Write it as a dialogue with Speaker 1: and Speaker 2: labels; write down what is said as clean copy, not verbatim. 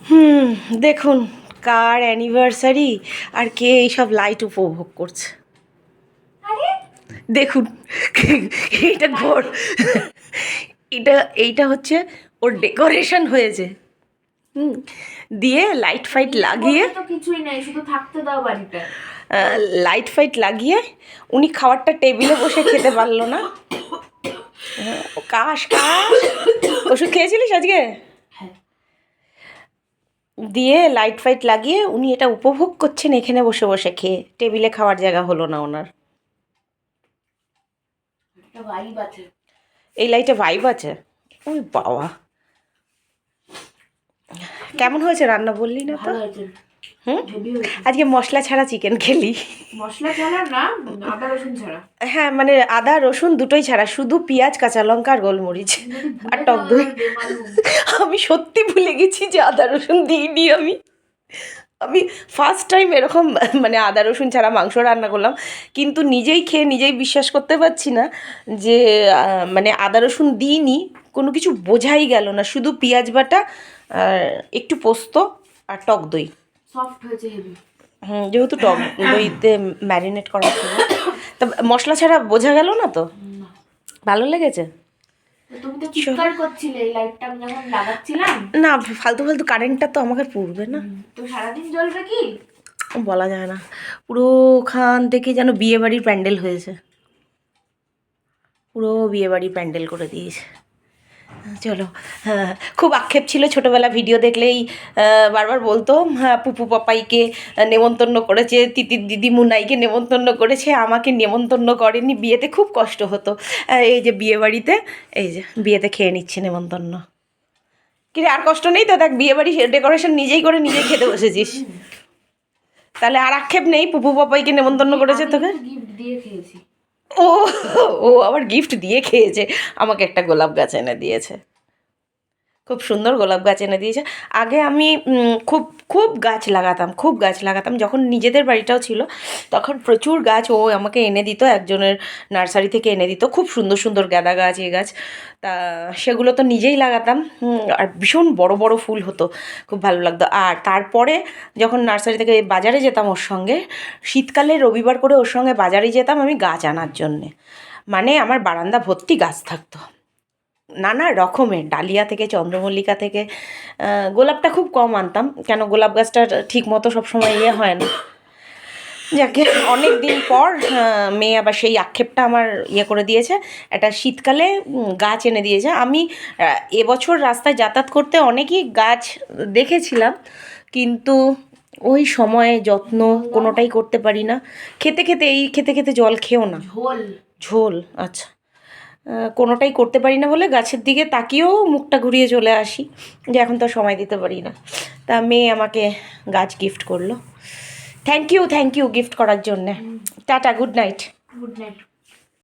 Speaker 1: হুম, দেখুন কার অ্যানিভার্সারি আর কে এইসব লাইট উপভোগ করছে। দেখুন এইটা ঘর, এইটা হচ্ছে ওর ডেকোরেশন হয়েছে। হুম, দিয়ে লাইট ফাইট লাগিয়ে,
Speaker 2: তো কিছুই নাই, শুধু থাকতে দাও বাড়িতে।
Speaker 1: লাইট ফাইট লাগিয়ে উনি খাবারটা টেবিলে বসে খেতে পারলো না। কাশ কাশ, ওষুধ খেয়েছিলিস আজকে?
Speaker 2: হ্যাঁ।
Speaker 1: দিয়ে লাইট ফাইট লাগিয়ে উনি এটা উপভোগ করছেন এখানে বসে বসে খেয়ে, টেবিলে খাওয়ার জায়গা হলো না ওনার।
Speaker 2: ভাইব আছে,
Speaker 1: এই লাইটে ভাইব আছে। ওই বাবা, কেমন হয়েছে রান্না বললি না তো?
Speaker 2: ভালো হয়েছে।
Speaker 1: হুম,
Speaker 2: হেভি হয়েছে।
Speaker 1: আজকে মশলা ছাড়া চিকেন খেলি।
Speaker 2: মশলা ছাড়া না, আদা রসুন ছাড়া।
Speaker 1: হ্যাঁ, মানে আদা রসুন দুটোই ছাড়া, শুধু পেঁয়াজ কাঁচা লঙ্কা আর গোলমরিচ আর টক দই। আমি সত্যি ভুলে গেছি যে আদা রসুন দিইনি আমি। আমি ফার্স্ট টাইম এরকম মানে আদা রসুন ছাড়া মাংস রান্না করলাম, কিন্তু নিজেই খেয়ে নিজেই বিশ্বাস করতে পারছি না যে মানে আদা রসুন দিইনি, কোনো কিছু বোঝাই গেল না, শুধু পেঁয়াজ বাটা আর একটু পোস্ত আর টক দই।
Speaker 2: সফট হয়েছে হেভি।
Speaker 1: যেহেতু টক দইতে ম্যারিনেট করা ছিল, তা মশলা ছাড়া বোঝা গেল না তো? ভালো লেগেছে?
Speaker 2: তুমি তো চিৎকার করছিলে এই লাইটটা আমি যখন লাগাচ্ছিলাম।
Speaker 1: না, ফালতু ফালতু কারেন্টটা তো আমাকে পুড়বে না।
Speaker 2: তো সারাদিন জ্বলবে কি?
Speaker 1: বলা যায় না, পুরো ওখান থেকে যেন বিয়ে বাড়ির প্যান্ডেল হয়েছে, পুরো বিয়ে বাড়ির প্যান্ডেল করে দিয়েছে। চলো, হ্যাঁ, খুব আক্ষেপ ছিল ছোটোবেলা ভিডিও দেখলেই বারবার বলতো হ্যাঁ পুপু পাপাইকে নেমন্তন্ন করেছে, তিতির দিদি মুনাইকে নেমন্তন্ন করেছে, আমাকে নেমন্তন্ন করেনি, বিয়েতে খুব কষ্ট হতো। এই যে বিয়ে বাড়িতে, এই যে বিয়েতে খেয়ে নিচ্ছে নেমন্তন্ন। কিরে আর কষ্ট নেই তো? দেখ বিয়ে বাড়ি ডেকোরেশন নিজেই করে নিজেই খেতে বসেছিস, তাহলে আর আক্ষেপ নেই? পুপু পাপাইকে নেমন্তন্ন করেছে তোকে।
Speaker 2: গিফট দিয়ে খেয়েছি।
Speaker 1: ও, ও আবার গিফট দিয়ে খেয়েছে। আমাকে একটা গোলাপ গাছ এনে দিয়েছে, খুব সুন্দর গোলাপ গাছ এনে দিয়েছে। আগে আমি খুব খুব গাছ লাগাতাম, খুব গাছ লাগাতাম, যখন নিজেদের বাড়িটাও ছিল তখন প্রচুর গাছ ও আমাকে এনে দিত, একজনের নার্সারি থেকে এনে দিত, খুব সুন্দর সুন্দর গাঁদা গাছ এ গাছ। তা সেগুলো তো নিজেই লাগাতাম, আর ভীষণ বড় বড় ফুল হতো, খুব ভালো লাগতো। আর তারপরে যখন নার্সারি থেকে বাজারে যেতাম ওর সঙ্গে, শীতকালে রবিবার করে ওর সঙ্গে বাজারে যেতাম আমি গাছ আনার জন্যে, মানে আমার বারান্দা ভর্তি গাছ থাকতো, নানা রকমের, ডালিয়া থেকে চন্দ্রমল্লিকা থেকে। গোলাপটা খুব কম আনতাম, কেন গোলাপ গাছটা ঠিক মতো সবসময় ইয়ে হয় না। যাকে অনেক দিন পর মেয়ে আবার সেই আক্ষেপটা আমার ইয়ে করে দিয়েছে, একটা শীতকালে গাছ এনে দিয়েছে। আমি এবছর রাস্তায় যাতায়াত করতে অনেকই গাছ দেখেছিলাম, কিন্তু ওই সময়ে যত্ন কোনোটাই করতে পারি না। খেতে খেতে খেতে খেতে জল খেও না,
Speaker 2: ঝোল
Speaker 1: ঝোল, আচ্ছা, কোনোটাই করতে পারি না বলে গাছের দিকে তাকিয়েও মুখটা ঘুরিয়ে চলে আসি, যে এখন তো সময় দিতে পারি না। তা মেয়ে আমাকে গাছ গিফট করলো, থ্যাংক ইউ গিফট করার জন্যে। Tata, good night.
Speaker 2: Good night.